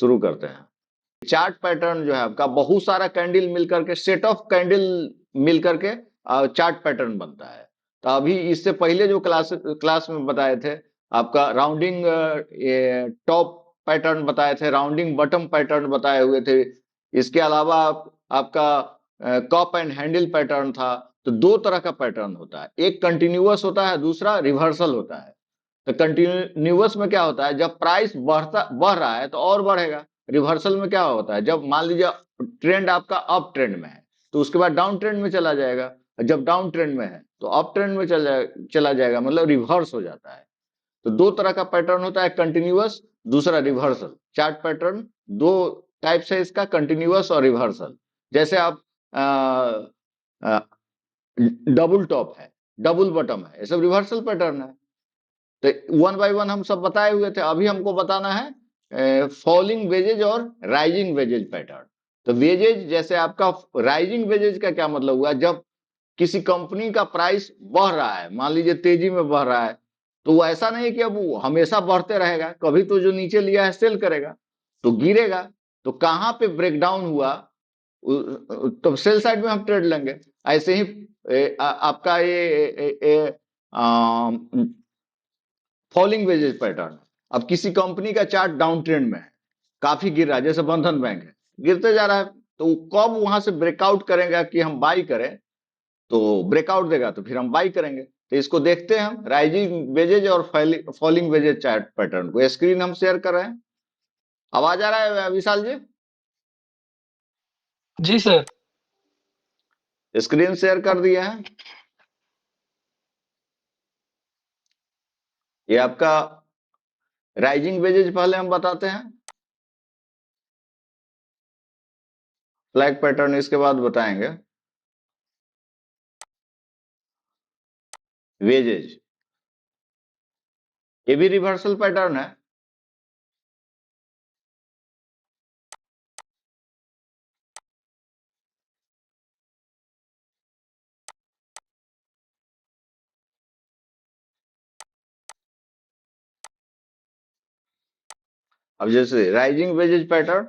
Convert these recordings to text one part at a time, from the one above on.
शुरू करते हैं। चार्ट पैटर्न जो है आपका बहुत सारा कैंडल मिलकर के, सेट ऑफ कैंडल मिलकर के चार्ट पैटर्न बनता है। तो अभी इससे पहले जो क्लास में बताए थे आपका राउंडिंग टॉप पैटर्न बताए थे, राउंडिंग बटम पैटर्न बताए हुए थे। इसके अलावा आपका कप एंड हैंडल पैटर्न था। तो दो तरह का पैटर्न होता है, एक कंटिन्यूअस होता है, दूसरा रिवर्सल होता है। तो कंटिन्यूअस में क्या होता है, जब प्राइस बढ़ रहा है तो और बढ़ेगा। रिवर्सल में क्या होता है, जब मान लीजिए ट्रेंड आपका अप ट्रेंड में है तो उसके बाद डाउन ट्रेंड में चला जाएगा, जब डाउन ट्रेंड में है तो अप ट्रेंड में चला जाएगा, मतलब रिवर्स हो जाता है। तो दो तरह का पैटर्न होता है, कंटिन्यूअस, दूसरा रिवर्सल। चार्ट पैटर्न दो टाइप से इसका, कंटिन्यूअस और रिवर्सल। जैसे आप डबल टॉप है, डबल बटम है, ये सब रिवर्सल पैटर्न है। तो वन बाय वन हम सब बताए हुए थे। अभी हमको बताना है फॉलिंग वेजेज और राइजिंग वेजेज पैटर्न। तो वेजेज जैसे आपका, राइजिंग वेजेज का क्या मतलब हुआ, जब किसी कंपनी का प्राइस बढ़ रहा है, मान लीजिए तेजी में बढ़ रहा है, तो वो ऐसा नहीं कि अब वो हमेशा बढ़ते रहेगा, कभी तो जो नीचे लिया है सेल करेगा तो गिरेगा। तो कहां पे ब्रेकडाउन हुआ तो सेल साइड में हम ट्रेड लेंगे। ऐसे ही आपका ये फॉलिंग वेजेस पैटर्न। अब किसी कंपनी का चार्ट डाउन ट्रेंड में है, काफी गिर रहा है, जैसे बंधन बैंक है, गिरते जा रहा है, तो कब वहां से ब्रेकआउट करेगा कि हम बाई करें, तो ब्रेकआउट देगा तो फिर हम बाई करेंगे। तो इसको देखते हैं हम, राइजिंग वेजेज और फॉलिंग वेजेज चार्ट पैटर्न को। स्क्रीन हम शेयर कर रहे हैं, आवाज आ रहा है विशाल जी? जी सर। स्क्रीन शेयर कर दिया है। ये आपका राइजिंग वेजेज पहले हम बताते हैं, फ्लैग पैटर्न इसके बाद बताएंगे। वेजेज ये भी रिवर्सल पैटर्न है। अब जैसे राइजिंग वेजेज पैटर्न,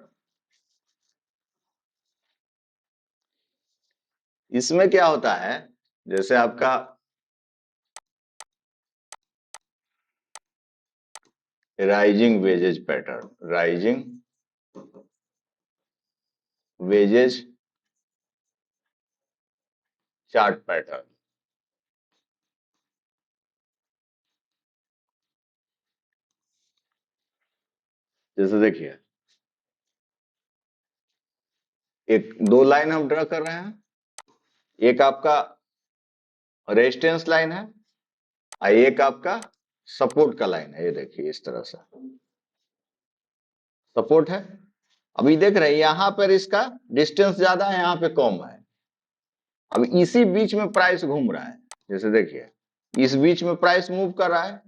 इसमें क्या होता है, जैसे आपका rising wedges pattern, rising wedges chart pattern, जैसे देखिए एक दो लाइन हम ड्रा कर रहे हैं, एक आपका रेजिस्टेंस लाइन है और एक आपका सपोर्ट का लाइन है। ये देखिए इस तरह से सपोर्ट है। अभी देख रहे हैं यहां पर इसका डिस्टेंस ज्यादा है, यहां पे कम है। अब इसी बीच में प्राइस घूम रहा है, जैसे देखिए इस बीच में प्राइस मूव कर रहा है,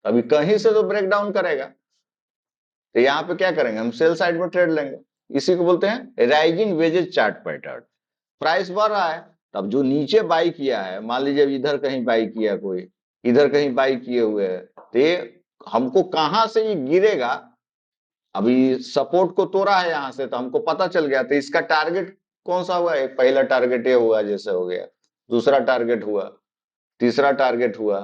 अभी कहीं से तो ब्रेक डाउन करेगा। तो यहाँ पे क्या करेंगे, हम सेल साइड में ट्रेड लेंगे। इसी को बोलते हैं rising wedges chart pattern. Price बढ़ रहा है, तब जो नीचे बाई किया है, मान लीजिए इधर कहीं बाई किया, कोई इधर कहीं बाई किए हुए है, तो ये हमको कहां से ये गिरेगा। अभी सपोर्ट को तोड़ा है यहां से, तो हमको पता चल गया। तो इसका टारगेट कौन सा हुआ, एक पहला टारगेट ये हुआ, जैसे हो गया, दूसरा टारगेट हुआ, तीसरा टारगेट हुआ,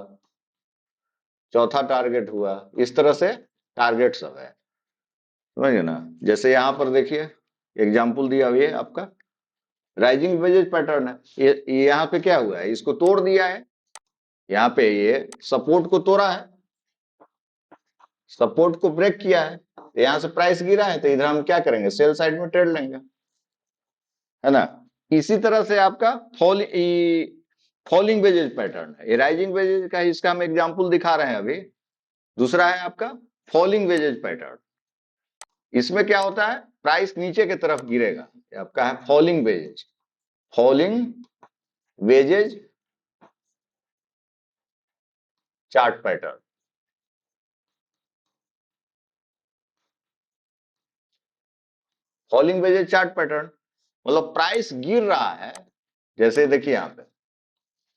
चौथा टारगेट हुआ, इस तरह से टारगेट सब है, समझिए ना। जैसे यहाँ पर देखिए एग्जाम्पल दिया हुआ है आपका राइजिंग वेजेज पैटर्न है। ये यहाँ पे क्या हुआ है, इसको तोड़ दिया है, यहाँ पे ये सपोर्ट को तोड़ा है, सपोर्ट को ब्रेक किया है, तो यहाँ से प्राइस गिरा है, तो इधर हम क्या करेंगे, सेल साइड में ट्रेड लेंगे, है ना। इसी तरह से आपका फॉलिंग वेजेज पैटर्न है। ये राइजिंग वेजेज का इसका हम एग्जाम्पल दिखा रहे हैं अभी। दूसरा है आपका फॉलिंग वेजेज पैटर्न। इसमें क्या होता है, प्राइस नीचे की तरफ गिरेगा, आपका है falling wedges, falling wedges chart pattern. Falling wedges chart pattern मतलब प्राइस गिर रहा है, जैसे देखिए यहां पे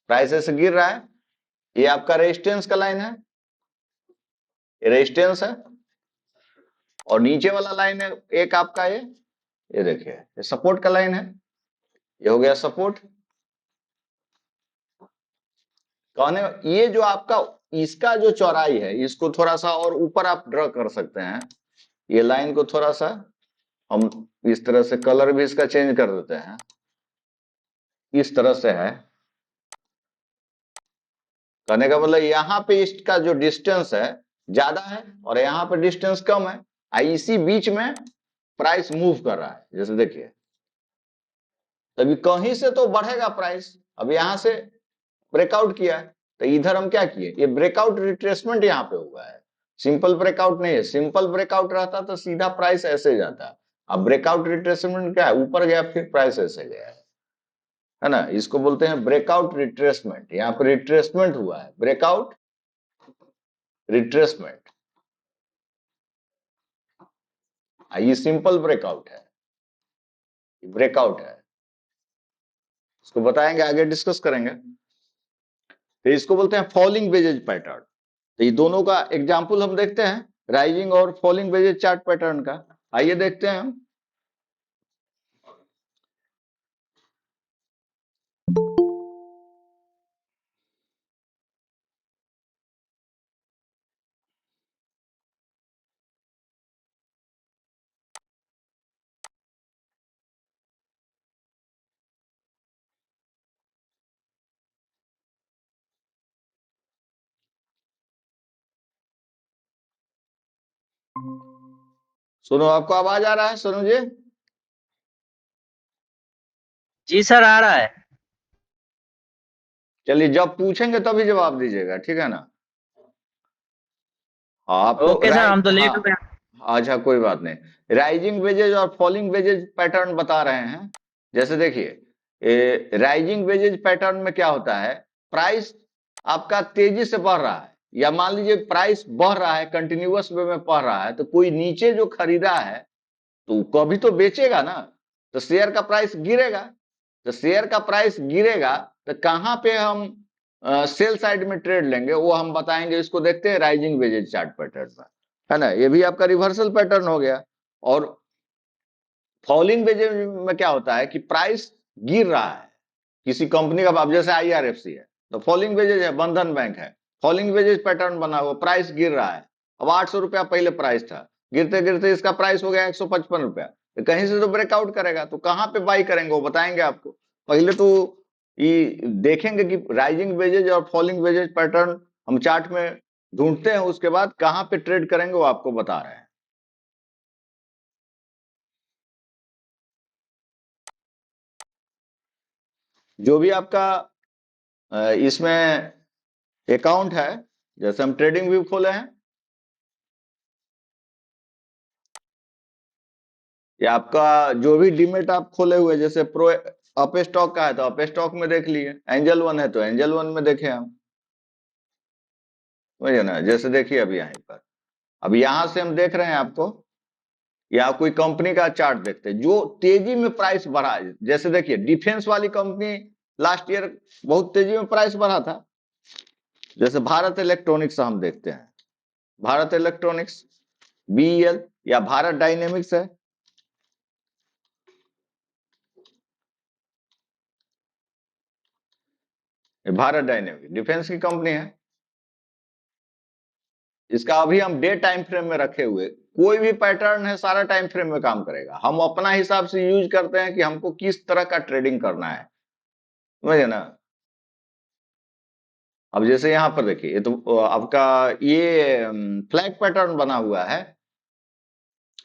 प्राइस ऐसे गिर रहा है, ये आपका रेजिस्टेंस का लाइन है, ये रेजिस्टेंस है, और नीचे वाला लाइन है एक आपका ये देखिए ये सपोर्ट का लाइन है, ये हो गया सपोर्ट। कहने ये जो आपका इसका जो चौड़ाई है इसको थोड़ा सा और ऊपर आप ड्रॉ कर सकते हैं, ये लाइन को थोड़ा सा हम इस तरह से कलर भी इसका चेंज कर देते हैं, इस तरह से है। कहने का मतलब यहाँ पे इसका जो डिस्टेंस है ज्यादा है और यहाँ पे डिस्टेंस कम है, इसी बीच में प्राइस मूव कर रहा है। जैसे देखिए तभी कहीं से तो बढ़ेगा प्राइस, अब यहां से ब्रेकआउट किया है तो इधर हम क्या किए, ये ब्रेकआउट रिट्रेसमेंट यहाँ पे हुआ है, सिंपल ब्रेकआउट नहीं है। सिंपल ब्रेकआउट रहता तो सीधा प्राइस ऐसे जाता, अब ब्रेकआउट रिट्रेसमेंट क्या है, ऊपर गया फिर प्राइस ऐसे गया है ना। इसको बोलते हैं ब्रेकआउट रिट्रेसमेंट, यहाँ पे रिट्रेसमेंट हुआ है, ब्रेकआउट रिट्रेसमेंट। ये सिंपल ब्रेकआउट है, ब्रेकआउट है, इसको बताएंगे आगे डिस्कस करेंगे। तो इसको बोलते हैं फॉलिंग वेजेज पैटर्न। तो ये दोनों का एग्जांपल हम देखते हैं, राइजिंग और फॉलिंग वेजेज चार्ट पैटर्न का। आइए देखते हैं हम। सुनो, आपको आवाज आ रहा है सोनू जी? जी सर, आ रहा है। चलिए, जब पूछेंगे तभी जवाब दीजिएगा, ठीक है ना। हाँ, आपको ओके सर, हम तो हाँ, लेट हो गए। अच्छा कोई बात नहीं। राइजिंग वेजेज और फॉलिंग वेजेज पैटर्न बता रहे हैं। जैसे देखिए राइजिंग वेजेज पैटर्न में क्या होता है, प्राइस आपका तेजी से बढ़ रहा है, या मान लीजिए प्राइस बढ़ रहा है कंटिन्यूअस वे में बढ़ रहा है, तो कोई नीचे जो खरीदा है तो कभी तो बेचेगा ना, तो शेयर का प्राइस गिरेगा। तो शेयर का प्राइस गिरेगा तो कहां पे हम सेल साइड में ट्रेड लेंगे वो हम बताएंगे। इसको देखते हैं राइजिंग वेजेज चार्ट पैटर्न में, है ना। ये भी आपका रिवर्सल पैटर्न हो गया। और फॉलिंग वेजेज में क्या होता है कि प्राइस गिर रहा है किसी कंपनी का, अब जैसे आईआरएफसी है तो फॉलिंग वेजेज है, बंधन बैंक है, फॉलिंग वेजेज पैटर्न बना हुआ, प्राइस गिर रहा है। अब 800 रुपया पहले प्राइस था, गिरते गिरते इसका प्राइस हो गया 155 रुपया, तो कहीं से तो ब्रेकआउट करेगा, तो कहां पे बाई करेंगे वो बताएंगे आपको। पहले तो ये देखेंगे कि राइजिंग वेजेज और फॉलिंग वेजेज पैटर्न हम चार्ट में ढूंढते हैं, उसके बाद कहां पे ट्रेड करेंगे वो आपको बता रहे हैं। जो भी आपका इसमें अकाउंट है, जैसे हम ट्रेडिंग व्यू खोले हैं, या आपका जो भी डीमेट आप खोले हुए, जैसे प्रो अप स्टॉक का है तो अप स्टॉक में देख लिए, एंजल वन है तो एंजल वन में देखे हम, समझे ना। जैसे देखिए अभी यहीं पर, अब यहां से हम देख रहे हैं आपको, या कोई कंपनी का चार्ट देखते हैं जो तेजी में प्राइस बढ़ा है। जैसे देखिए डिफेंस वाली कंपनी लास्ट ईयर बहुत तेजी में प्राइस बढ़ा था, जैसे भारत इलेक्ट्रॉनिक्स हम देखते हैं, भारत इलेक्ट्रॉनिक्स, बीईएल, या भारत डायनेमिक्स है, भारत डायनेमिक्स डिफेंस की कंपनी है। इसका अभी हम डे टाइम फ्रेम में रखे हुए, कोई भी पैटर्न है सारा टाइम फ्रेम में काम करेगा, हम अपना हिसाब से यूज करते हैं कि हमको किस तरह का ट्रेडिंग करना है, समझे ना। अब जैसे यहां पर देखिए, ये तो आपका ये फ्लैग पैटर्न बना हुआ है,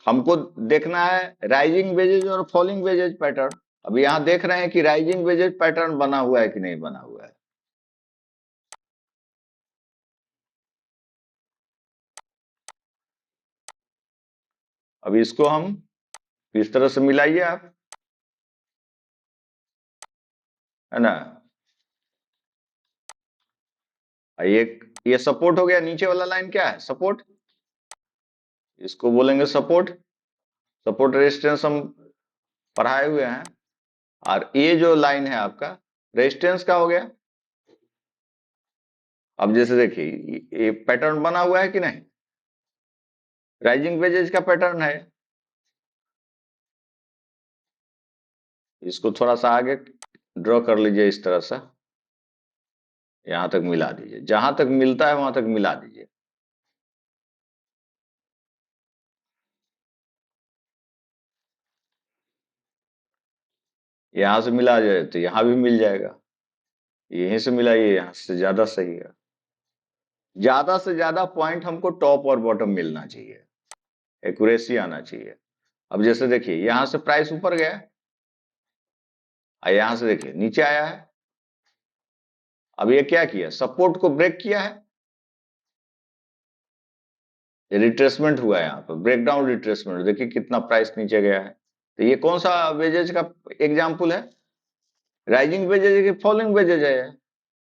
हमको देखना है राइजिंग वेजेज और फॉलिंग वेजेज पैटर्न। अब यहां देख रहे हैं कि राइजिंग वेजेज पैटर्न बना हुआ है कि नहीं बना हुआ है। अब इसको हम इस तरह से मिलाइए आप, है ना। ये सपोर्ट हो गया, नीचे वाला लाइन क्या है, सपोर्ट, इसको बोलेंगे सपोर्ट, सपोर्ट रेजिस्टेंस हम पढ़ाए हुए हैं। और ये जो लाइन है आपका रेजिस्टेंस का हो गया। अब जैसे देखिए ये पैटर्न बना हुआ है कि नहीं, राइजिंग वेजेज का पैटर्न है। इसको थोड़ा सा आगे ड्रॉ कर लीजिए इस तरह से, यहां तक मिला दीजिए, जहां तक मिलता है वहां तक मिला दीजिए। यहां से मिला जाए तो यहां भी मिल जाएगा, यहीं से मिलाइए, यहां से ज्यादा सही है। ज्यादा से ज्यादा पॉइंट हमको टॉप और बॉटम मिलना चाहिए, एक्यूरेसी आना चाहिए। अब जैसे देखिए यहां से प्राइस ऊपर गया और यहां से देखिए नीचे आया है। अब ये क्या किया, सपोर्ट को ब्रेक किया है, ये रिट्रेसमेंट हुआ है, यहाँ पर ब्रेकडाउन रिट्रेसमेंट, देखिए कितना प्राइस नीचे गया है। तो ये कौन सा वेजेज का एग्जाम्पल है, राइजिंग वेजेज है कि फॉलिंग वेजेज है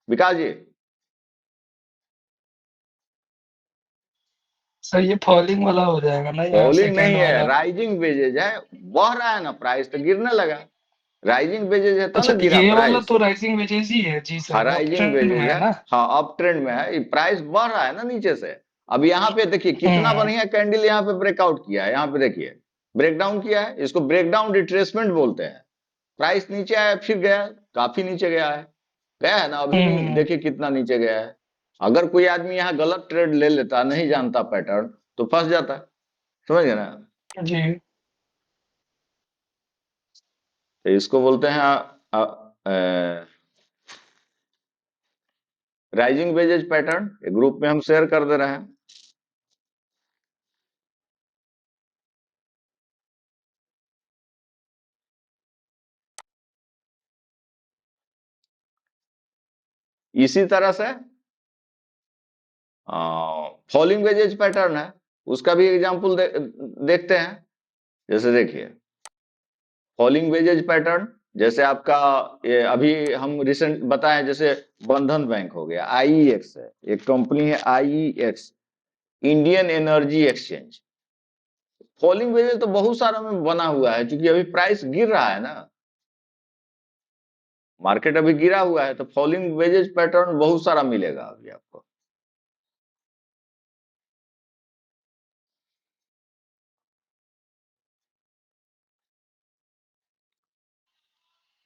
विकास जी? सर ये फॉलिंग वाला हो जाएगा ना, यहाँ फॉलिंग नहीं सेकंड है, वाला। राइजिंग वेजेज है। बढ़ रहा है ना प्राइस तो गिरने लगा, राइजिंग वेजेज है तो अच्छा ना गिरा ये वाला प्राइस। तो राइजिंग वेजेस ही है जी हाँ सर, अप राइजिंग ट्रेंड में वेजेज है है, ना। हाँ अप ट्रेंड में है, प्राइस बढ़ रहा है ना नीचे से। अब यहाँ पे देखिए कितना हम्म बढ़िया कैंडल यहाँ पे ब्रेकआउट किया है, यहाँ पे देखिए ब्रेकडाउन किया है, इसको ब्रेकडाउन रिट्रेसमेंट बोलते हैं। प्राइस नीचे आया फिर गया, काफी नीचे गया है, गया है ना, अभी भी हम्म देखिए कितना नीचे गया है। अगर कोई आदमी यहाँ गलत ट्रेड ले लेता, नहीं जानता पैटर्न, तो फंस जाता, समझ गए ना। जी। तो इसको बोलते हैं राइजिंग वेजेज पैटर्न, ग्रुप में हम शेयर कर दे रहे हैं। इसी तरह से फॉलिंग वेजेज पैटर्न है, उसका भी एग्जांपल देखते हैं। जैसे देखिए फॉलिंग वेजेज पैटर्न, जैसे आपका ये अभी हम रिसेंट बताएं, जैसे बंधन बैंक हो गया, आईईएक्स है, एक कंपनी है IEX, Indian energy exchange. Falling wedges तो बहुत सारा में बना हुआ है, क्योंकि अभी प्राइस गिर रहा है ना, मार्केट अभी गिरा हुआ है, तो फॉलिंग वेजेज पैटर्न बहुत सारा मिलेगा अभी आपको।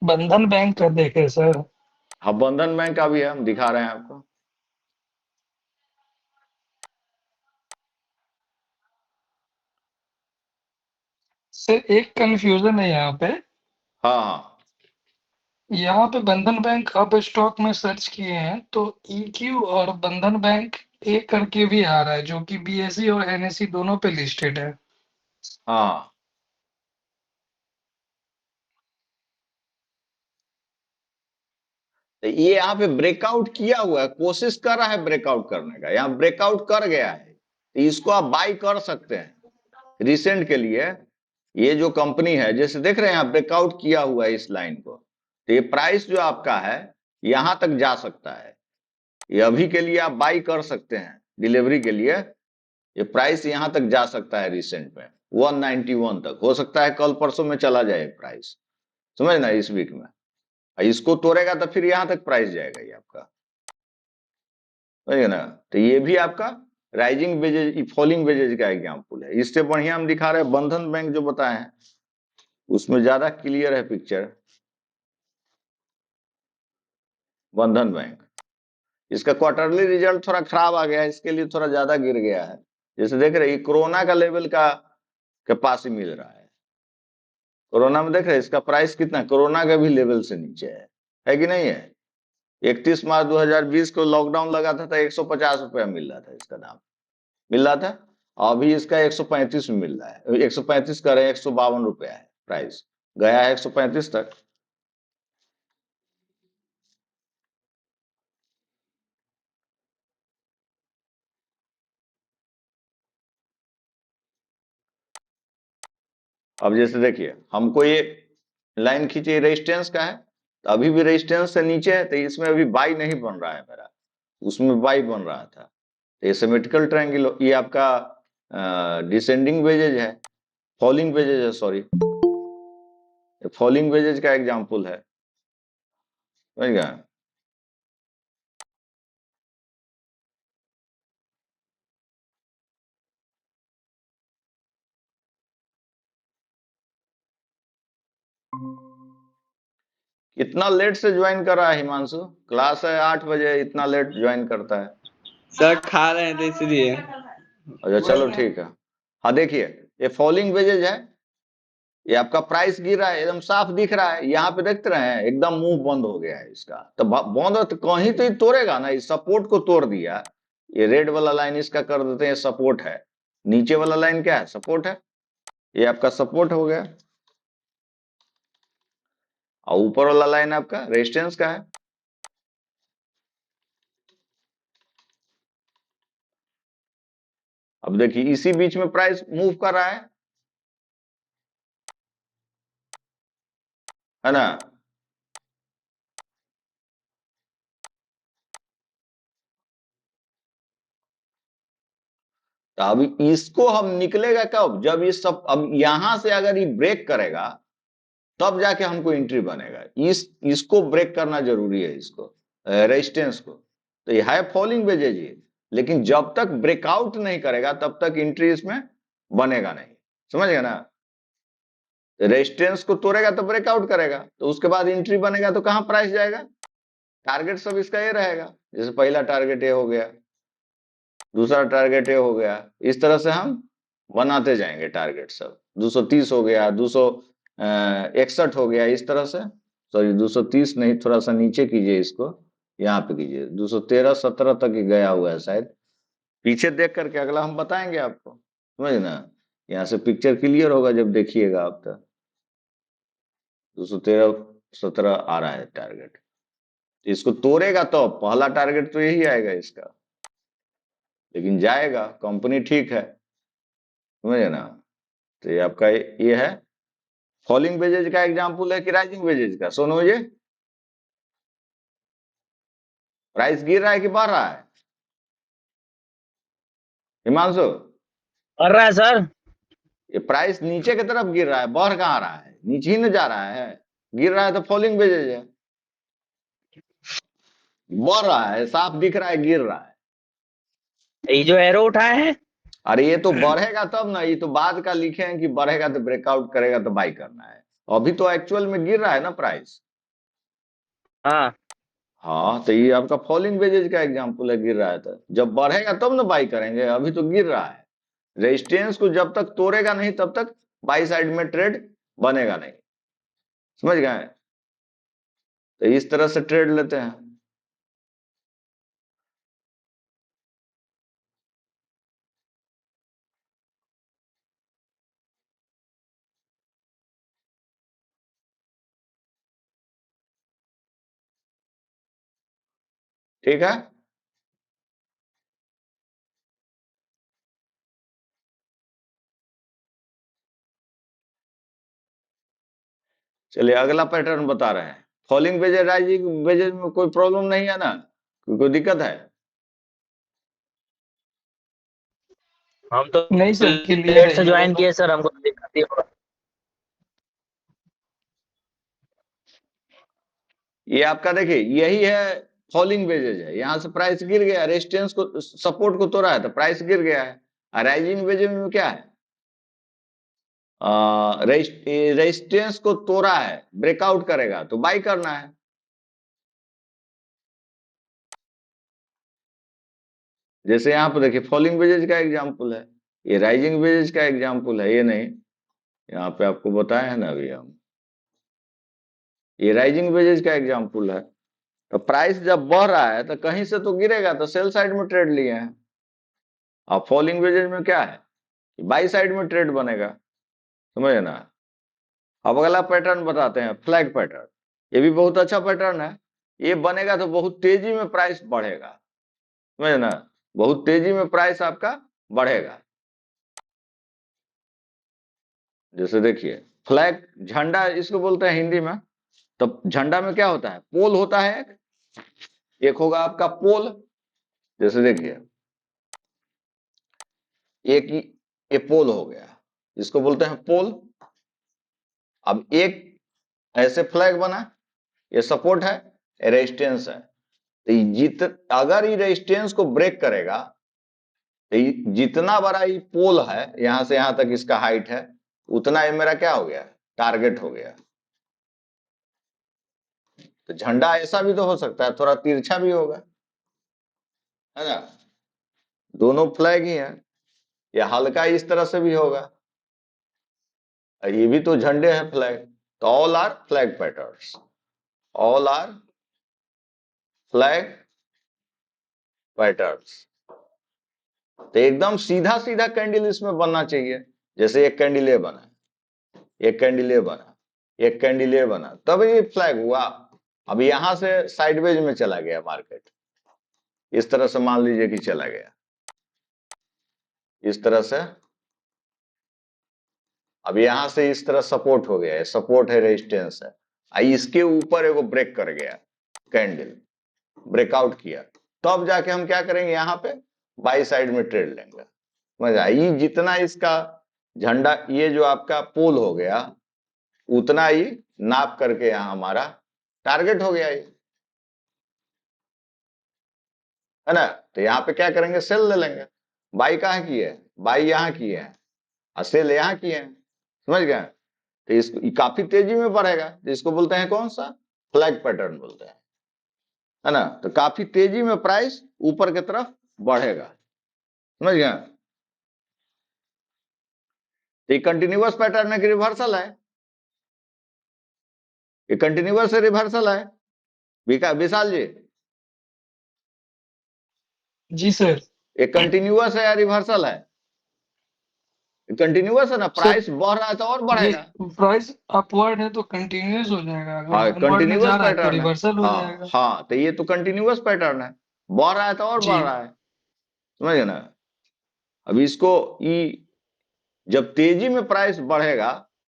बंधन बैंक का देखे सर। हाँ बंधन बैंक का भी है, हम दिखा रहे हैं आपको। सर एक कंफ्यूजन है यहाँ पे। हाँ हाँ यहाँ पे बंधन बैंक अब स्टॉक में सर्च किए हैं तो ईक्यू और बंधन बैंक ए करके भी आ रहा है, जो कि बीएसई और एनएसई दोनों पे लिस्टेड है। हाँ। तो ये यहाँ पे ब्रेकआउट किया हुआ है, कोशिश कर रहा है ब्रेकआउट करने का, यहाँ ब्रेकआउट कर गया है, तो इसको आप बाई कर सकते हैं रिसेंट के लिए। ये जो कंपनी है, जैसे देख रहे हैं आप ब्रेकआउट किया हुआ है इस लाइन को, तो ये प्राइस जो आपका है यहां तक जा सकता है, ये अभी के लिए आप बाई कर सकते हैं डिलीवरी के लिए। ये प्राइस यहां तक जा सकता है रिसेंट में 191 तक, हो सकता है कल परसों में चला जाए प्राइस, समझ ना, इस वीक में। इसको तोड़ेगा तो फिर यहां तक प्राइस जाएगा ये आपका, समझे ना। तो ये भी आपका राइजिंग वेजेज फॉलिंग वेजेज का एग्जाम्पल है। इससे बढ़िया हम दिखा रहे हैं बंधन बैंक जो बताए हैं, उसमें ज्यादा क्लियर है पिक्चर। बंधन बैंक, इसका क्वार्टरली रिजल्ट थोड़ा खराब आ गया है, इसके लिए थोड़ा ज्यादा गिर गया है। जैसे देख रहे हैं कोरोना का लेवल का के पास ही मिल रहा है, कोरोना में देख रहे हैं इसका प्राइस कितना कोरोना के भी लेवल से नीचे है कि नहीं है। 31 मार्च 2020 को लॉकडाउन लगा था तो 150 रुपया मिल रहा था इसका दाम, मिल रहा था। अभी इसका 135 में मिल रहा है, 135 का रहे, 152 रुपया है प्राइस, गया है 135 तक। अब जैसे देखिए हमको ये लाइन खींची रेजिस्टेंस का है, तो अभी भी रेजिस्टेंस से नीचे है, तो इसमें अभी बाई नहीं बन रहा है मेरा, उसमें बाई बन रहा था। तो ये सिमेट्रिकल ट्रायंगल, ये आपका डिसेंडिंग वेजेज है, फॉलिंग वेजेज है, सॉरी, फॉलिंग वेजेज का एग्जांपल है, समझ गए। इतना लेट से ज्वाइन कर रहा है हिमांशु? क्लास है 8 बजे, इतना लेट ज्वाइन करता है? सर खा रहे थे इसलिए। अच्छा चलो ठीक है। हाँ देखिए, ये फॉलिंग वेजेज है, ये आपका प्राइस गिर रहा है, एकदम साफ दिख रहा है, यहाँ पे देखते रहे हैं एकदम मुंह बंद हो गया है इसका। तो बंद हो तो कहीं तो ये तोड़ेगा ना, इस सपोर्ट को तोड़ दिया। ये रेड वाला लाइन इसका कर देते हैं सपोर्ट है, नीचे वाला लाइन क्या है? सपोर्ट है। ये आपका सपोर्ट हो गया, और ऊपर वाला लाइन आपका रेजिस्टेंस का है। अब देखिए इसी बीच में प्राइस मूव कर रहा है ना? तो अभी इसको हम निकलेगा कब? जब ये सब, अब यहां से अगर ये ब्रेक करेगा तब जाके हमको एंट्री बनेगा। इसको ब्रेक करना जरूरी है, इसको रेजिस्टेंस को। तो ये है फॉलिंग वेजेज ये, लेकिन जब तक ब्रेकआउट नहीं करेगा तब तक एंट्री इसमें बनेगा नहीं। समझ गए ना? रेजिस्टेंस को तोड़ेगा तो ब्रेकआउट करेगा, तो उसके बाद एंट्री बनेगा, तो कहां प्राइस जाएगा? टारगेट सब इसका ये रहेगा, जैसे पहला टारगेट ये हो गया, दूसरा टारगेट ये हो गया, इस तरह से हम बनाते जाएंगे टारगेट सब। 230 हो गया, 261 हो गया, इस तरह से। सॉरी 230 नहीं, थोड़ा सा नीचे कीजिए इसको, यहाँ पे कीजिए, 213 17 तक ही गया हुआ है शायद। पीछे देख करके अगला हम बताएंगे आपको, समझ ना? यहाँ से पिक्चर क्लियर होगा जब देखिएगा आप। तो 213 17 आ रहा है टारगेट, इसको तोड़ेगा तो पहला टारगेट तो यही आएगा इसका, लेकिन जाएगा, कंपनी ठीक है, समझे ना? तो ये आपका ये है फॉलिंग वेजेज का एग्जांपल है कि राइजिंग वेजेज का? सुनो, ये प्राइस गिर रहा है कि बढ़ रहा है हिमांशु? कर रहा है सर। ये प्राइस नीचे की तरफ गिर रहा है, बढ़ कहाँ रहा है? नीचे ही न जा रहा है, गिर रहा है तो फॉलिंग वेजेज है। बढ़ रहा है, साफ दिख रहा है गिर रहा है। ये जो एरो उठाए हैं, अरे ये तो बढ़ेगा तब ना, ये तो बाद का लिखे हैं कि बढ़ेगा तो ब्रेकआउट करेगा तो बाई करना है। अभी तो एक्चुअल में गिर रहा है ना प्राइस। हाँ हाँ, तो ये आपका फॉलिंग वेजेज का एग्जांपल है, गिर रहा है तो जब बढ़ेगा तब ना बाई करेंगे, अभी तो गिर रहा है। रेजिस्टेंस को जब तक तोड़ेगा नहीं तब तक बाई साइड में ट्रेड बनेगा नहीं, समझ गए? तो इस तरह से ट्रेड लेते हैं। ठीक है, चलिए अगला पैटर्न बता रहे हैं। फॉलिंग वेजेज राइजिंग वेजेज में कोई प्रॉब्लम नहीं है ना? कोई दिक्कत है? हम तो नहीं सर, क्लियर लेट है से ये ज्वाइन वाला। किए सर, हमको तो दिक्कत ही होगा। ये आपका देखिए यही है फॉलिंग वेजेज है, यहां से प्राइस गिर गया, रेजिस्टेंस को सपोर्ट को तोड़ा है तो प्राइस गिर गया है। राइजिंग वेजेज में क्या है? रेजिस्टेंस को तोड़ा है, ब्रेकआउट करेगा तो बाई करना है। जैसे यहाँ पर देखिए फॉलिंग वेजेज का एग्जांपल है, ये राइजिंग वेजेज का एग्जांपल है, ये नहीं, यहाँ पे आपको बताए हैं ना अभी हम, ये राइजिंग वेजेज का एग्जांपल है। तो प्राइस जब बढ़ रहा है तो कहीं से तो गिरेगा, तो सेल साइड में ट्रेड लिए हैं। और फॉलिंग वेजेज में क्या है? बाई साइड में ट्रेड बनेगा, समझे ना? अब अगला पैटर्न बताते हैं, फ्लैग पैटर्न। ये भी बहुत अच्छा पैटर्न है, ये बनेगा तो बहुत तेजी में प्राइस बढ़ेगा, समझे ना? बहुत तेजी में प्राइस आपका बढ़ेगा। जैसे देखिए फ्लैग, झंडा इसको बोलते हैं हिंदी में। तो झंडा में क्या होता है? पोल होता है, एक होगा आपका पोल। जैसे देखिए एक ये पोल हो गया, इसको बोलते हैं पोल। अब एक ऐसे फ्लैग बना, ये सपोर्ट है, रेजिस्टेंस है। तो अगर ये रेजिस्टेंस को ब्रेक करेगा तो जितना बड़ा ये पोल है, यहां से यहां तक इसका हाइट है, उतना ये मेरा क्या हो गया? टारगेट हो गया। तो झंडा ऐसा भी तो हो सकता है, थोड़ा तिरछा भी होगा, है ना। दोनों फ्लैग ही है, या हल्का इस तरह से भी होगा, ये भी तो झंडे हैं फ्लैग। तो all are flag patterns, all are flag patterns. तो एकदम सीधा सीधा कैंडल इसमें बनना चाहिए, जैसे एक कैंडल ये बना, एक कैंडल ये बना, एक कैंडल ये बना, तब ये फ्लैग हुआ। अब यहां से साइडवेज में चला गया मार्केट, इस तरह से मान लीजिए कि चला गया, इस तरह से। अब यहां से इस तरह सपोर्ट हो गया है, सपोर्ट है, रेजिस्टेंस है, इसके ऊपर एगो ब्रेक कर गया कैंडल, ब्रेकआउट किया, तब जाके हम क्या करेंगे, यहाँ पे बाई साइड में ट्रेड लेंगे। समझ आई, जितना इसका झंडा, ये जो आपका पोल हो गया, उतना ही नाप करके यहाँ हमारा टारगेट हो गया ये, है ना। तो यहाँ पे क्या करेंगे, सेल ले लेंगे। बाई कहाँ की है, बाई यहाँ की है, और सेल यहाँ की है, समझ गए। तो इसको काफी तेजी में बढ़ेगा, तो इसको बोलते हैं कौन सा, फ्लैग पैटर्न बोलते हैं, है ना। तो काफी तेजी में प्राइस ऊपर की तरफ बढ़ेगा, समझ गए। तो ये कंटिन्यूअस पैटर्न है कि रिवर्सल है, ये कंटिन्यूअस है रिवर्सल है, विशाल जी, जी सर। ये कंटिन्यूअस है या रिवर्सल है, कंटिन्यूअस है ना, सर प्राइस बढ़ रहा है तो और ये बढ़ेगा। प्राइस अपवर्ड है तो कंटिन्यूअस हो जाएगा, अगर हाँ, डाउनवर्ड में कंटिन्यूअस जा रहा है तो पैटर्न है। रिवर्सल हो हाँ जाएगा। हाँ, तो ये तो कंटिन्यूअस पैटर्न है, बढ़ रहा है तो और जी। बढ़ रहा है, समझ गए ना। अब इसको जब तेजी में प्राइस बढ़ेगा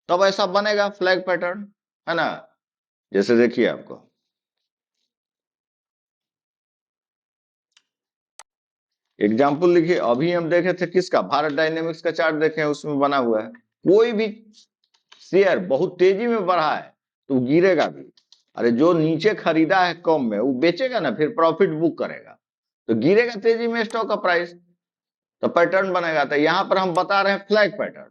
तब ऐसा बनेगा फ्लैग पैटर्न, है ना। जैसे देखिए आपको एग्जाम्पल लिखिए, अभी हम देखे थे किसका, भारत डायनेमिक्स का चार्ट देखे, उसमें बना हुआ है, कोई भी शेयर बहुत तेजी में बढ़ा है तो गिरेगा भी। अरे जो नीचे खरीदा है कम में, वो बेचेगा ना, फिर प्रॉफिट बुक करेगा, तो गिरेगा तेजी में स्टॉक का प्राइस, तो पैटर्न बनेगा। तो यहां पर हम बता रहे हैं फ्लैग पैटर्न,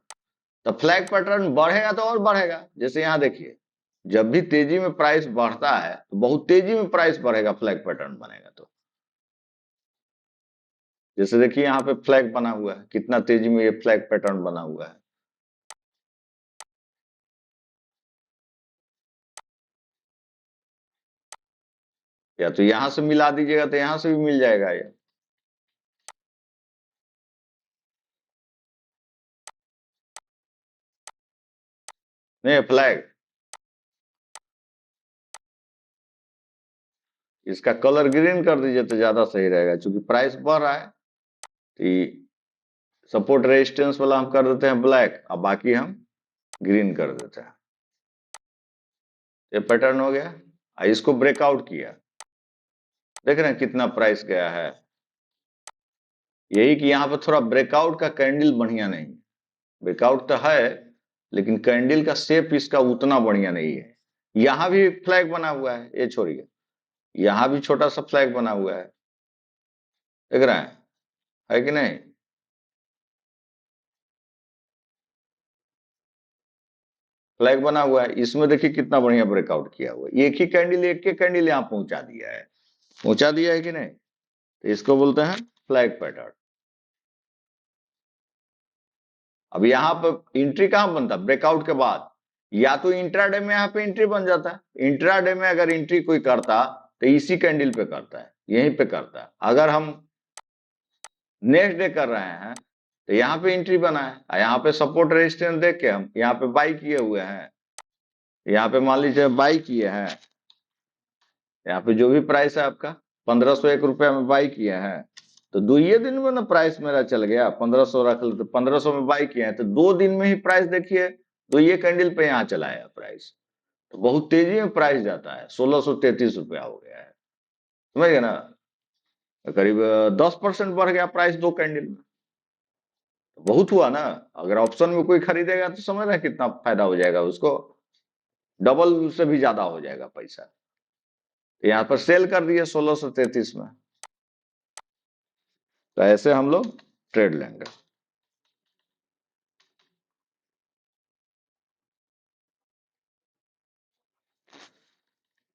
तो फ्लैग पैटर्न बढ़ेगा तो और बढ़ेगा। जैसे यहां देखिए, जब भी तेजी में प्राइस बढ़ता है तो बहुत तेजी में प्राइस बढ़ेगा, फ्लैग पैटर्न बनेगा। तो जैसे देखिए यहाँ पे फ्लैग बना हुआ है, कितना तेजी में ये फ्लैग पैटर्न बना हुआ है, या तो यहां से मिला दीजिएगा तो यहां से भी मिल जाएगा ये, नहीं फ्लैग, इसका कलर ग्रीन कर दीजिए तो ज्यादा सही रहेगा, क्योंकि प्राइस बढ़ रहा है। तो सपोर्ट रेजिस्टेंस वाला हम कर देते हैं ब्लैक, और बाकी हम ग्रीन कर देते हैं। ये पैटर्न हो गया, इसको ब्रेकआउट किया, देख रहे हैं कितना प्राइस गया है। यही कि यहाँ पे थोड़ा ब्रेकआउट का कैंडल बढ़िया नहीं, ब्रेकआउट तो है लेकिन कैंडल का शेप इसका उतना बढ़िया नहीं है। यहां भी फ्लैग बना हुआ है, ये छोड़िए, यहां भी छोटा सा फ्लैग बना हुआ है, देख रहे हैं, है कि नहीं। फ्लैग बना हुआ है, इसमें देखिए कितना बढ़िया ब्रेकआउट किया हुआ है, एक ही कैंडल, एक के कैंडल यहाँ पहुंचा दिया है, पहुंचा दिया है कि नहीं। तो इसको बोलते हैं फ्लैग पैटर्न। अब यहाँ पे एंट्री कहां बनता है, ब्रेकआउट के बाद, या तो इंट्राडे में यहाँ पे एंट्री बन जाता है। इंट्राडे में अगर एंट्री कोई करता तो इसी कैंडल पे करता है, यहीं पे करता है। अगर हम नेक्स्ट डे कर रहे हैं तो यहाँ पे एंट्री बना है, यहाँ पे सपोर्ट रेजिस्टेंस देख के हम यहाँ पे बाई किए हुए हैं, यहाँ पे मान लीजिए बाई किए हैं, यहाँ पे जो भी प्राइस है आपका 1501 रुपया में बाई किए हैं, तो दो ही दिन में ना प्राइस मेरा चल गया, 1500 रख लो तो 1500 में बाई किए हैं, तो 2 दिन में ही प्राइस देखिए, तो ये कैंडल पे यहाँ चला है प्राइस, तो बहुत तेजी में प्राइस जाता है, 1633 रुपया हो गया है, समझ गए ना। करीब 10% बढ़ गया प्राइस 2 कैंडल में, बहुत हुआ ना। अगर ऑप्शन में कोई खरीदेगा तो समझ रहे हैं कितना फायदा हो जाएगा उसको, डबल से भी ज्यादा हो जाएगा पैसा। तो यहाँ पर सेल कर दिए 1633 में, तो ऐसे हम लोग ट्रेड लेंगे।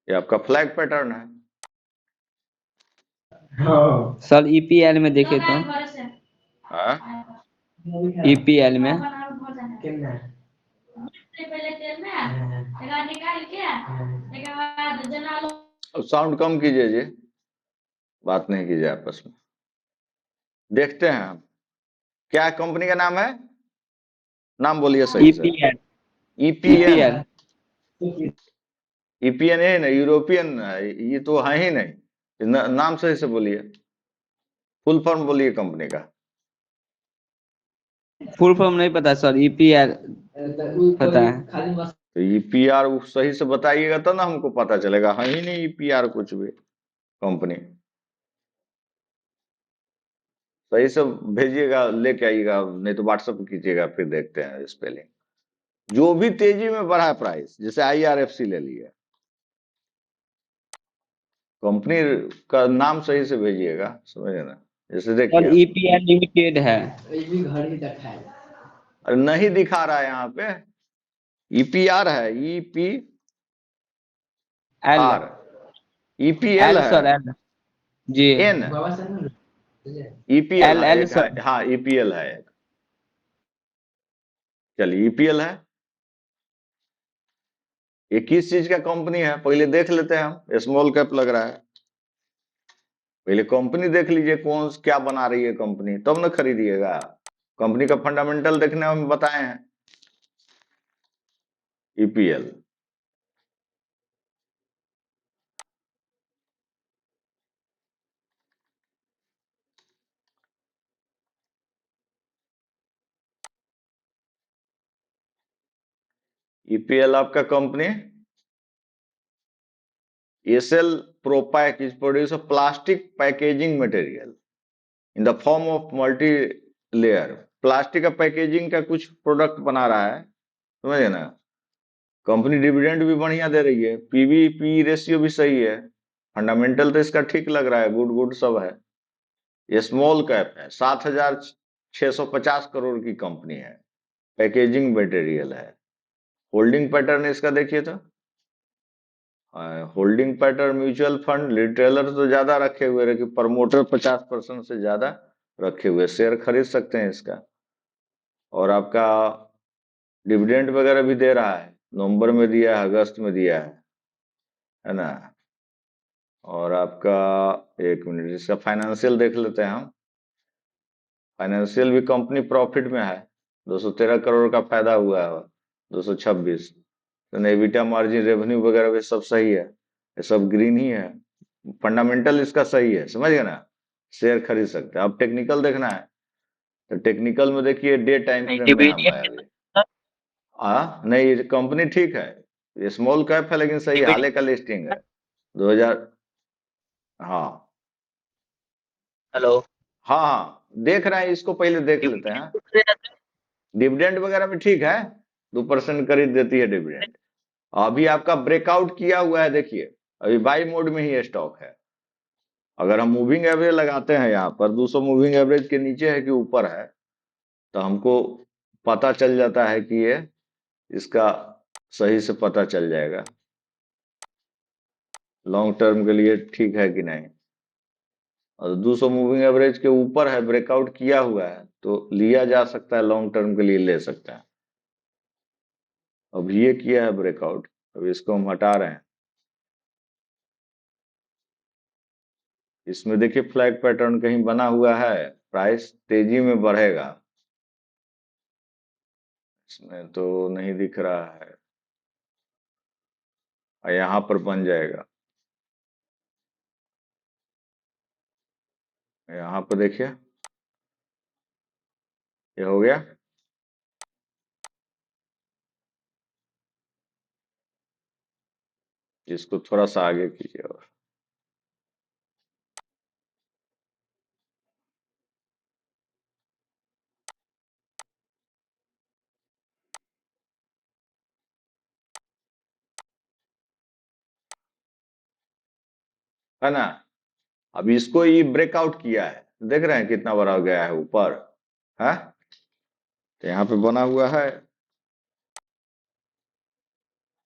ये आपका फ्लैग पैटर्न है। सर ईपीएल में देखे तो हाँ? ईपीएल में अब साउंड कम कीजिए जी, बात नहीं कीजिए आपस में। देखते हैं हम, क्या कंपनी का नाम है, नाम बोलिए सही से। EPL EPN. ईपीएल ईपीएन है ना, यूरोपियन है, ये तो है ही नहीं। नाम सही से बोलिए, फुल फॉर्म बोलिए कंपनी का। फुल फॉर्म नहीं पता सर, ईपीएल पता है। तो ईपीआर सही से बताइएगा तो ना हमको पता चलेगा, है ही नहीं ईपीआर कुछ भी कंपनी। सही से भेजिएगा, लेके आइएगा, नहीं तो व्हाट्सएप कीजिएगा, फिर देखते हैं स्पेलिंग। जो भी तेजी में बढ़ा प्राइस, जैसे आईआरएफसी ले लिया, कंपनी का नाम सही से भेजिएगा, समझे ना। जैसे सर देखिए, ईपीएल लिमिटेड है। अरे नहीं दिखा रहा है यहाँ पे, ईपीआर है, EP L R, EPL L है, sir L G N, EPL L है एल एक, सर। हाँ ईपीएल है एक। चलिए ईपीएल है, ये किस चीज का कंपनी है पहले देख लेते हैं हम। स्मॉल कैप लग रहा है, पहले कंपनी देख लीजिए, कौन क्या बना रही है कंपनी, तब ना खरीदिएगा। कंपनी का फंडामेंटल देखने हम बताए हैं। ईपीएल, ईपीएल आपका company SL Propack is produce a plastic packaging material in the form of multi layer. Plastic का पैकेजिंग का कुछ प्रोडक्ट बना रहा है, समझे ना। कंपनी डिविडेंड भी बढ़िया दे रही है, पीवी पी रेशियो भी सही है, फंडामेंटल तो इसका ठीक लग रहा है, गुड गुड सब है। ये स्मॉल कैप है, 7,650 करोड़ की कंपनी है, पैकेजिंग मटेरियल है। होल्डिंग पैटर्न इसका देखिए तो, holding pattern mutual fund retailer तो ज्यादा रखे हुए, लेकिन प्रमोटर 50% से ज्यादा रखे हुए, शेयर खरीद सकते हैं इसका। और आपका डिविडेंड वगैरह भी दे रहा है, नवंबर में दिया है, अगस्त में दिया है ना। और आपका, एक मिनट, इसका फाइनेंशियल देख लेते हैं हम। फाइनेंशियल भी कंपनी प्रॉफिट में है, 213 करोड़ का फायदा हुआ है, 226। तो एबिटा मार्जिन रेवेन्यू वगैरह भी सब सही है, ये सब ग्रीन ही है, फंडामेंटल इसका सही है, समझ गए ना। शेयर खरीद सकते हैं। अब टेक्निकल देखना है, तो टेक्निकल में देखिए, डे टाइम फ्रेम में हम है डिविडेंड अभी। नहीं, ये कंपनी ठीक है, ये स्मॉल कैप है लेकिन सही है, हाल का लिस्टिंग है 2000। हाँ हेलो। हाँ हाँ, देख रहे हैं, इसको पहले देख लेते हैं। डिविडेंड वगैरह भी ठीक है, 2% करीब देती है डिविडेंड। अभी आपका ब्रेकआउट किया हुआ है, देखिए अभी बाई मोड में ही स्टॉक है। अगर हम मूविंग एवरेज लगाते हैं यहाँ पर, 200 मूविंग एवरेज के नीचे है कि ऊपर है, तो हमको पता चल जाता है कि ये, इसका सही से पता चल जाएगा लॉन्ग टर्म के लिए ठीक है कि नहीं। और 200 मूविंग एवरेज के ऊपर है, ब्रेकआउट किया हुआ है, तो लिया जा सकता है, लॉन्ग टर्म के लिए ले सकता है। अब ये किया है ब्रेकआउट, अब इसको हम हटा रहे हैं। इसमें देखिए फ्लैग पैटर्न कहीं बना हुआ है, प्राइस तेजी में बढ़ेगा, इसमें तो नहीं दिख रहा है, और यहाँ पर बन जाएगा, यहाँ पर देखिए ये हो गया। इसको थोड़ा सा आगे कीजिए, और है ना। अब इसको ये ब्रेकआउट किया है, देख रहे हैं कितना बड़ा हो गया है ऊपर है, तो यहाँ पे बना हुआ है,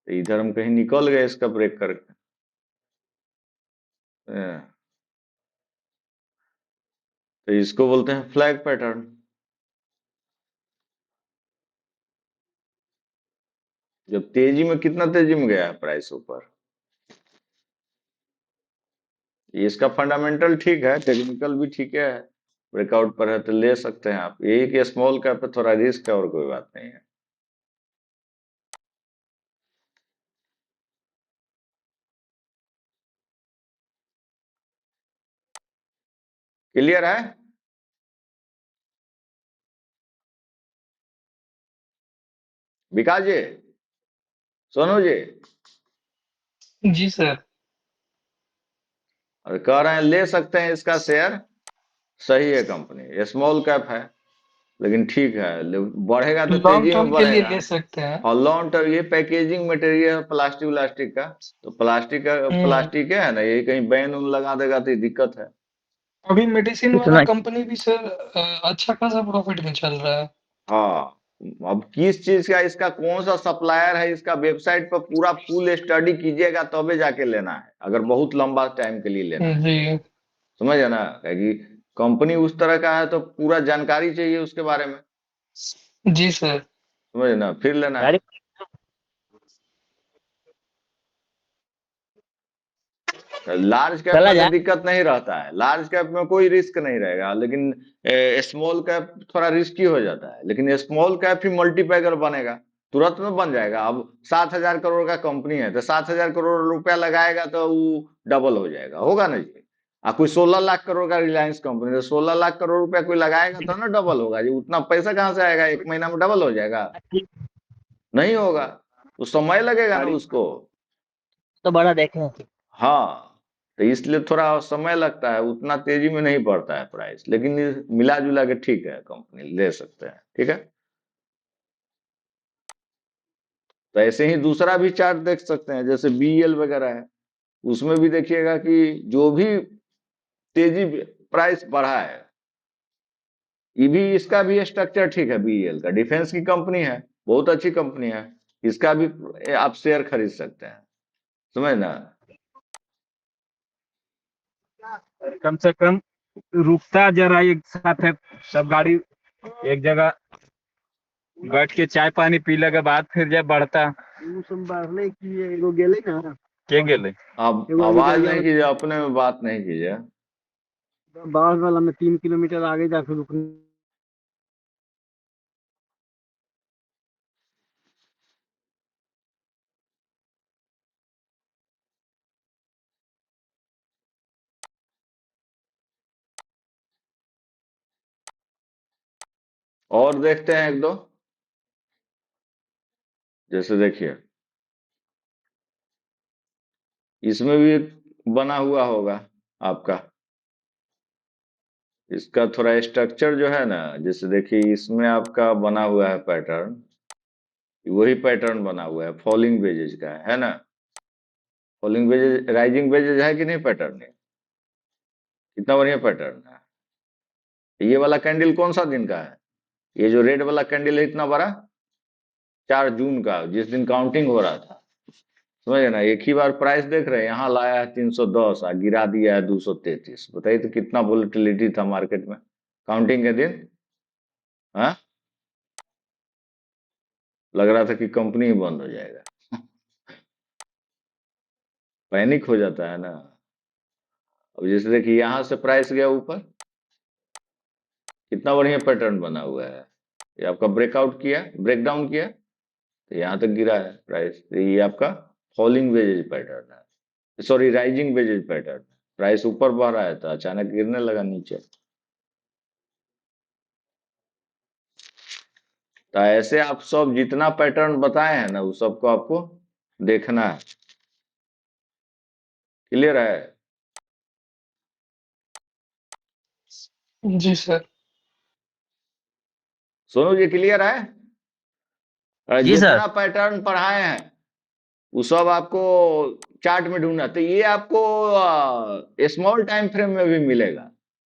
तो इधर हम कहीं निकल गए इसका ब्रेक करके, तो इसको बोलते हैं फ्लैग पैटर्न। जब तेजी में, कितना तेजी में गया है प्राइस ऊपर, इसका फंडामेंटल ठीक है, टेक्निकल भी ठीक है, ब्रेकआउट पर है तो ले सकते हैं आप। यही कि स्मॉल कैप पे थोड़ा रिस्क है, और कोई बात नहीं है। क्लियर है विकास जी, सोनू जी? जी सर। और कह रहे हैं ले सकते हैं इसका शेयर, सही है, कंपनी स्मॉल कैप है लेकिन ठीक है, बढ़ेगा तो लॉन्ग तेजी में टर्म के लिए बढ़ेगा। ले सकते हैं। और लॉन्ग टर्म, ये पैकेजिंग मटेरियल है प्लास्टिक व्लास्टिक का, तो प्लास्टिक का हम्म। प्लास्टिक है ना, ये कहीं बैन उन लगा देगा तो ये दिक्कत है। अभी मेडिसिन वाला इतना कंपनी भी सर अच्छा खासा प्रॉफिट में चल रहा है। हाँ, अब किस चीज का, इसका कौन सा सप्लायर है, इसका वेबसाइट पर पूरा फुल स्टडी कीजिएगा तबे जाके लेना है, अगर बहुत लंबा टाइम के लिए लेना है। जी। समझ है ना, कि कंपनी उस तरह का है तो पूरा जानकारी चाहिए उसके बारे में। जी सर। समझ ना, फिर लेना है। गाड़ी लार्ज कैप चला में तो जा। दिक्कत नहीं रहता है, लार्ज कैप में कोई रिस्क नहीं रहेगा, लेकिन स्मॉल कैप थोड़ा रिस्की हो जाता है। लेकिन स्मॉल कैप ही मल्टीपैगर बनेगा, तुरंत में बन जाएगा। अब 7,000 करोड़ का कंपनी है तो 7,000 करोड़ रुपया लगाएगा तो वो डबल हो जाएगा, होगा ना जी। कोई 16 लाख करोड़ का रिलायंस कंपनी, तो 16 लाख करोड़ रुपया कोई लगाएगा तो ना डबल होगा जी। उतना पैसा कहाँ से आएगा, एक महीना में डबल हो जाएगा? नहीं होगा, तो समय लगेगा ना गाड़ी उसको। तो बड़ा देखे हैं। हाँ, तो इसलिए थोड़ा समय लगता है, उतना तेजी में नहीं बढ़ता है प्राइस, लेकिन ये मिला जुला के ठीक है, कंपनी ले सकते हैं, ठीक है। तो ऐसे ही दूसरा भी चार्ट देख सकते हैं, जैसे बीईएल वगैरह है, उसमें भी देखिएगा कि जो भी तेजी प्राइस बढ़ा है, ये भी, इसका भी स्ट्रक्चर ठीक है। बीईएल का डिफेंस की कंपनी है, बहुत अच्छी कंपनी है, इसका भी आप शेयर खरीद सकते हैं। समझ ना। कम से कम रुकता जरा एक साथ है, सब गाड़ी एक जगह बैठ के चाय पानी पीले के बाद फिर जब बढ़ता उ सब बढ़ले की एगो गेले ना, के गेले। आप एगो आवाज अधिकारिया नहीं कीजिए, अपने में बात नहीं कीजिए। बाढ़ वाला में 3 किलोमीटर आगे जाकर रुकने। और देखते हैं एक दो, जैसे देखिए इसमें भी बना हुआ होगा आपका, इसका थोड़ा स्ट्रक्चर जो है ना, जैसे देखिए इसमें आपका बना हुआ है पैटर्न, वही पैटर्न बना हुआ है, फॉलिंग वेजेज का है ना। फॉलिंग वेजेज, राइजिंग वेजेज है कि नहीं पैटर्न में? कितना बढ़िया पैटर्न है। ये वाला कैंडल कौन सा दिन का है? ये जो रेड वाला कैंडल है इतना बड़ा, 4 जून का, जिस दिन काउंटिंग हो रहा था। समझ ना, एक ही बार प्राइस देख रहे हैं, यहाँ लाया है 310 और गिरा दिया है 233। बताइए तो कितना वोलेटिलिटी था मार्केट में काउंटिंग के दिन। हाँ, लग रहा था कि कंपनी ही बंद हो जाएगा। पैनिक हो जाता है ना। अब जैसे देखिए यहाँ से प्राइस गया ऊपर, कितना बढ़िया पैटर्न बना हुआ है, ये आपका ब्रेकआउट किया, ब्रेक डाउन किया, तो यहाँ तक गिरा है प्राइस। तो ये आपका फॉलिंग वेजेज पैटर्न है, sorry rising wedges pattern. Price ऊपर बढ़ रहा है तो अचानक गिरने लगा नीचे। तो ऐसे आप सब जितना पैटर्न बताए हैं ना, वो सबको आपको देखना है। क्लियर है? जी सर। सोनू जी क्लियर है? जी सर। जितना पैटर्न पढ़ाए हैं वो सब आपको चार्ट में ढूंढना, तो ये आपको स्मॉल टाइम फ्रेम में भी मिलेगा।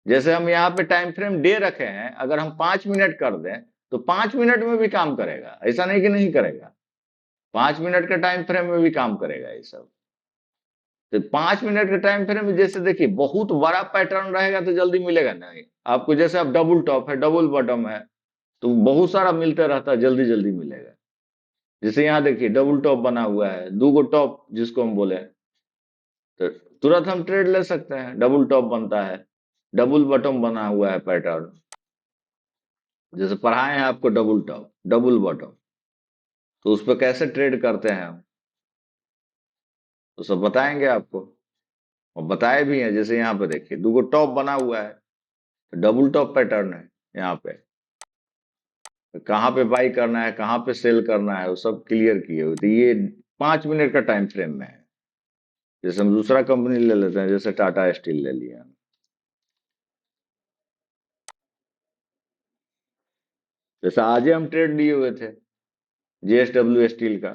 जैसे हम यहाँ पे टाइम फ्रेम डे रखे हैं, अगर हम 5 मिनट कर दें तो 5 मिनट में भी काम करेगा, ऐसा नहीं कि नहीं करेगा, 5 मिनट का टाइम फ्रेम में भी काम करेगा ये सब। तो 5 मिनट के टाइम फ्रेम में जैसे देखिए बहुत बड़ा पैटर्न रहेगा तो जल्दी मिलेगा नहीं आपको। जैसे अब डबल टॉप है, डबल बॉटम है, तो बहुत सारा मिलते रहता है, जल्दी जल्दी मिलेगा। जैसे यहाँ देखिए डबल टॉप बना हुआ है, दो गो टॉप जिसको हम बोले, तो तुरंत हम ट्रेड ले सकते हैं। डबल टॉप बनता है, डबल बॉटम बना हुआ है पैटर्न, जैसे पढ़ाए हैं आपको डबल टॉप डबल बॉटम, तो उस पर कैसे ट्रेड करते हैं हम तो सब बताएंगे आपको, और बताए भी हैं। जैसे यहाँ पे देखिए दो गो टॉप बना हुआ है, तो डबल टॉप पैटर्न है यहाँ पे, तो कहाँ पे बाई करना है कहाँ पे सेल करना है वो सब क्लियर किए हुए। तो ये 5 मिनट का टाइम फ्रेम में है। जैसे हम दूसरा कंपनी ले लेते हैं, जैसे टाटा स्टील ले लिया, जैसे आज ही हम ट्रेड लिए हुए थे जेएसडब्ल्यू स्टील का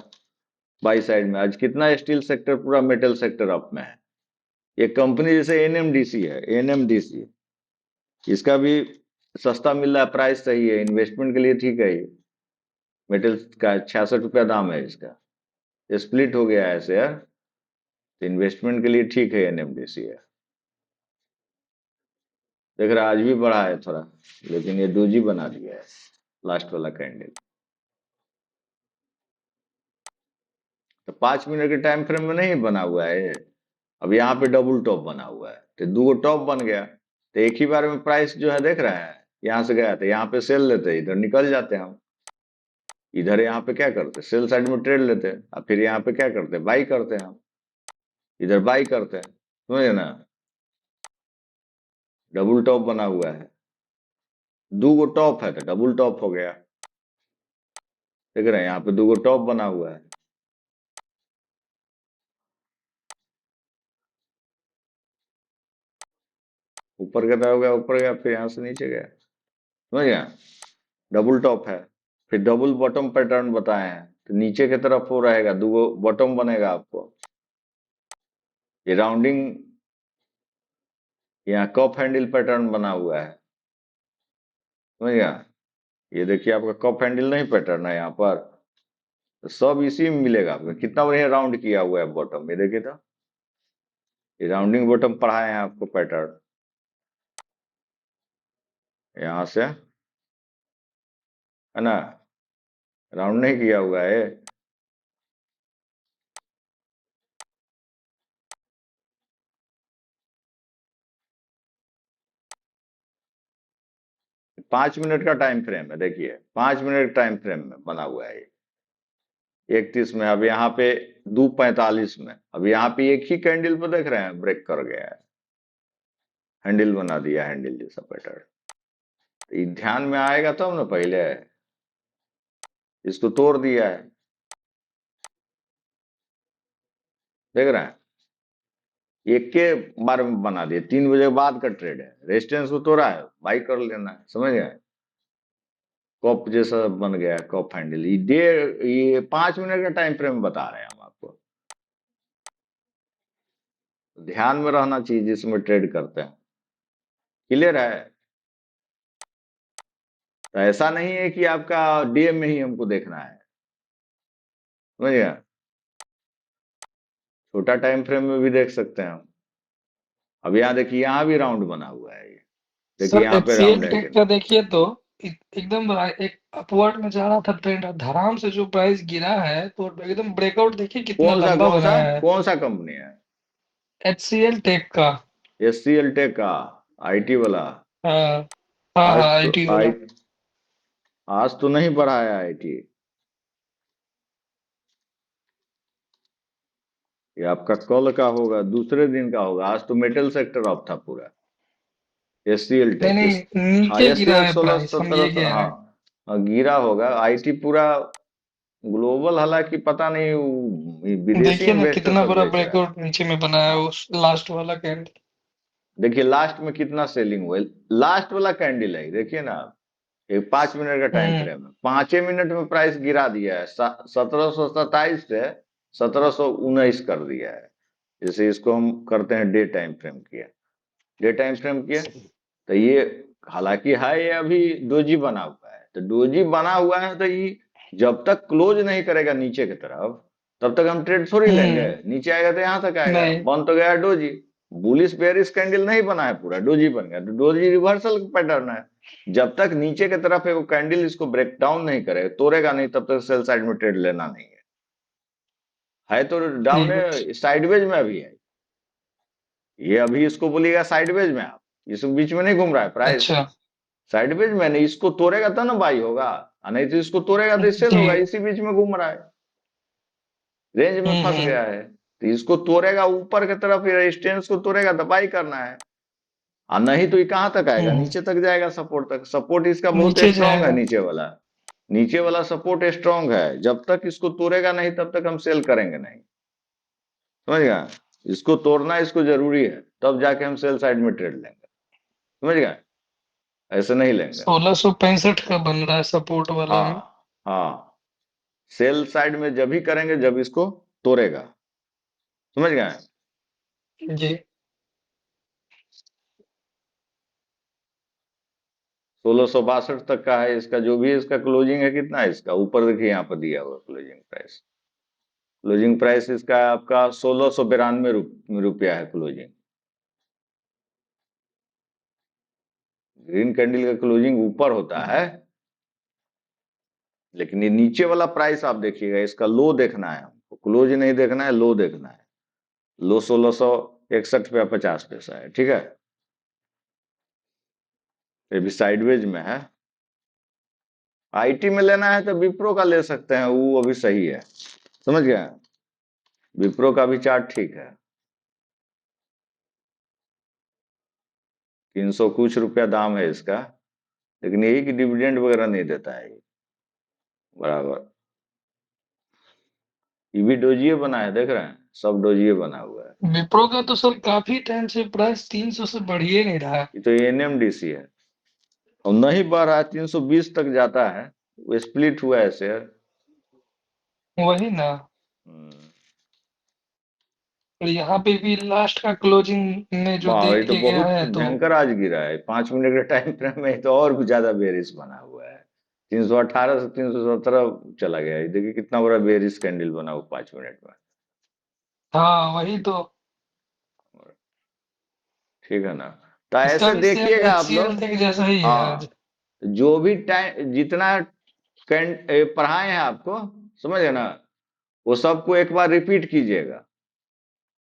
बाई साइड में। आज कितना स्टील सेक्टर पूरा मेटल सेक्टर अप में है। ये कंपनी जैसे एनएमडीसी है, एनएमडीसी, इसका भी सस्ता मिल रहा है, प्राइस सही है, इन्वेस्टमेंट के लिए ठीक है। ये मेटल का 66 रुपया दाम है इसका, स्प्लिट हो गया है शेयर, तो इन्वेस्टमेंट के लिए ठीक है एनएमडीसी है। देख रहा आज भी बढ़ा है थोड़ा, लेकिन ये डोजी बना दिया है लास्ट वाला कैंडल। तो 5 मिनट के टाइम फ्रेम में नहीं बना हुआ है। अब यहाँ पे डबल टॉप बना हुआ है, तो दो गो टॉप बन गया, तो एक ही बार में प्राइस जो है देख रहे हैं, यहाँ से गया था, यहाँ पे सेल लेते, इधर निकल जाते हम, इधर यहाँ पे क्या करते सेल साइड में ट्रेड लेते, और फिर यहाँ पे क्या करते बाई करते हम, इधर बाई करते हैं, समझे ना। डबल टॉप बना हुआ है, दो गो टॉप है तो डबल टॉप हो गया, देख रहे हैं यहाँ पे दो गो टॉप बना हुआ है। ऊपर गया हो गया, ऊपर गया, फिर यहाँ से नीचे गया, समझ गया। डबल टॉप है, फिर डबल बॉटम पैटर्न बताए हैं, तो नीचे की तरफ वो रहेगा, दो बॉटम बनेगा आपको। ये राउंडिंग यहाँ कप हैंडल पैटर्न बना हुआ है, समझ गया। ये देखिए आपका कप हैंडल नहीं पैटर्न है यहाँ पर, तो सब इसी में मिलेगा आपको। कितना बढ़िया राउंड किया हुआ है बॉटम, ये देखिए तो, ये राउंडिंग बॉटम पढ़ाए हैं आपको पैटर्न, यहाँ से है ना, राउंड नहीं किया हुआ है। 5 मिनट का टाइम फ्रेम है, देखिए 5 मिनट टाइम फ्रेम में बना हुआ है। 31 में, अब यहाँ पे 2:45 में, अब यहाँ पे एक ही कैंडल पे देख रहे हैं ब्रेक कर गया है, हैंडल बना दिया, हैंडल जैसा पैटर्न। तो ध्यान में आएगा तब ना, पहले इसको तोड़ दिया है, देख रहे हैं, एक के बार में बना दिया, 3 बजे बाद का ट्रेड है, रेजिस्टेंस को तोड़ा है, बाई कर लेना है, समझ गए। कप जैसा बन गया कप हैंडल, ये 5 मिनट का टाइम फ्रेम बता रहे हैं हम आपको। ध्यान में रहना चाहिए जिसमें ट्रेड करते हैं, क्लियर है। तो ऐसा नहीं है कि आपका डीएम में ही हमको देखना है, समझ गया, छोटा टाइम फ्रेम में भी देख सकते हैं हम। अब यहाँ देखिए, यहाँ भी राउंड बना हुआ है, ये देखिए सर यहाँ पे एचसीएल राउंड है टेक का देखिए तो एकदम एक अपवर्ड में जा रहा था ट्रेंड, धड़ाम से जो प्राइस गिरा है तो एकदम ब्रेकआउट देखिए कितना लंबा बनाया है। कौन सा कंपनी है? एचसीएल टेक का। एचसीएल टेक का, आईटी वाला। हाँ हाँ आज हाँ तो आईटी वाला। आज तो नहीं बढ़ा है आईटी, ये आपका कल का होगा, दूसरे दिन का होगा। आज तो मेटल सेक्टर ऑफ था पूरा, एचसीएल नहीं टेक। नहीं हाँ नीचे गिरा एचसीएल है सोलह प्राइस, हम ये सत्रह, कह रहे हाँ हैं। हाँ, गिरा होगा आईटी पूरा ग्लोबल, हालांकि पता नहीं विदेशी देखिए ना इन्वेस्टर कितना सब बड़ा देख रहा है। ब्रेकआउट नीचे में बनाया है उस लास्ट वाला कैंडल। देखिए लास्ट में कितना सेलिंग हुआ है, लास्ट वाला कैंडल है, देखिए ना आप। एक 5 मिनट का टाइम हम्म फ्रेम है, 5 मिनट में प्राइस गिरा दिया है, 1727 से 1719 कर दिया है। जैसे इसको हम करते हैं डे टाइम फ्रेम किया, डे टाइम फ्रेम किया, तो ये हालांकि है, ये अभी डोजी बना हुआ है, तो डोजी बना हुआ है, तो ये जब तक क्लोज नहीं करेगा नीचे की तरफ, तब तक हम ट्रेड थोड़ी लेंगे। हम्म। नीचे आएगा तो यहाँ तक आएगा। नहीं। बन तो गया डोजी, बुलिश बेयरिश कैंडल नहीं बना है, पूरा डोजी बन गया, तो डोजी रिवर्सल पैटर्न है। जब तक नीचे की तरफ एक कैंडल इसको ब्रेक डाउन नहीं करे, तोड़ेगा नहीं, तब तक सेल साइड में ट्रेड लेना नहीं है तो डाउन ये है, साइडवेज में अभी है ये। अभी इसको बोलिएगा साइडवेज में, आप इस बीच में नहीं घूम रहा है प्राइस, अच्छा। साइडवेज में नहीं। इसको तोड़ेगा तब ना बाई होगा, और नहीं तो इसको तोड़ेगा तो सेल जी। होगा। इसी बीच में घूम रहा है, रेंज में फंस हम्म। गया है। तो इसको तोड़ेगा ऊपर की तरफ, रेजिस्टेंस को तोड़ेगा तो बाई करना है, और नहीं तो ये कहां तक आएगा, हम्म। नीचे तक जाएगा, सपोर्ट तक। सपोर्ट इसका बहुत नीचे स्ट्रांग है, जाएगा। नीचे वाला सपोर्ट स्ट्रांग है। जब तक इसको तोड़ेगा नहीं, तब तक हम सेल करेंगे नहीं, समझ गया। इसको तोड़ना इसको जरूरी है, तब जाके हम सेल साइड में ट्रेड लेंगे, समझ गया, ऐसे नहीं लेंगे। 1665 का बन रहा है सपोर्ट वाला में। हाँ हाँ, सेल साइड में जब ही करेंगे जब इसको तोड़ेगा, समझ गए। जी। 1662 तक का है इसका, जो भी इसका क्लोजिंग है कितना है इसका, ऊपर देखिए यहाँ पर दिया हुआ क्लोजिंग प्राइस। क्लोजिंग प्राइस इसका आपका 1692 रुपया है क्लोजिंग। ग्रीन कैंडल का क्लोजिंग ऊपर होता है, लेकिन ये नीचे वाला प्राइस आप देखिएगा, इसका लो देखना है हमको, क्लोज नहीं देखना है, लो देखना है। लो 1661 रुपया 50 पैसा है, ठीक है। ये भी साइडवेज में है। आईटी में लेना है तो विप्रो का ले सकते हैं, वो अभी सही है, समझ गए। विप्रो का भी चार्ट ठीक है, 300 कुछ रुपया दाम है इसका, लेकिन यही कि डिविडेंड वगैरह नहीं देता है ये बराबर। ये भी डोजिए बना है, देख रहे हैं, सब डोजिए बना हुआ है। विप्रो का तो सर काफी टाइम से प्राइस 300 से बढ़िए नहीं रहा है। ये तो एनएमडीसी है, और नहीं बढ़ रहा है, 320 तक जाता है, वो स्प्लिट हुआ है शेयर। वही ना। हम्म। और यहाँ पे भी लास्ट का क्लोजिंग में जो वाह, ये तो देखे गया बहुत है तो भयंकर आज गिरा है, 5 मिनट के टाइम फ्रेम में तो और भी ज्यादा बेरिश बना हुआ है। 318 से 317 चला गया, ये देखिए कितना बड़ा बेरिश कैंडल बना हुआ 5 मिनट में। हाँ वही तो। ठीक है ना, तो इसका ऐसे भी सेम देखिएगा आप HCL लोग। टेक जैसा ही है आज। हाँ, जो भी टाइम जितना पढ़ाए हैं आपको, समझ गए ना, वो सबको एक बार रिपीट कीजिएगा।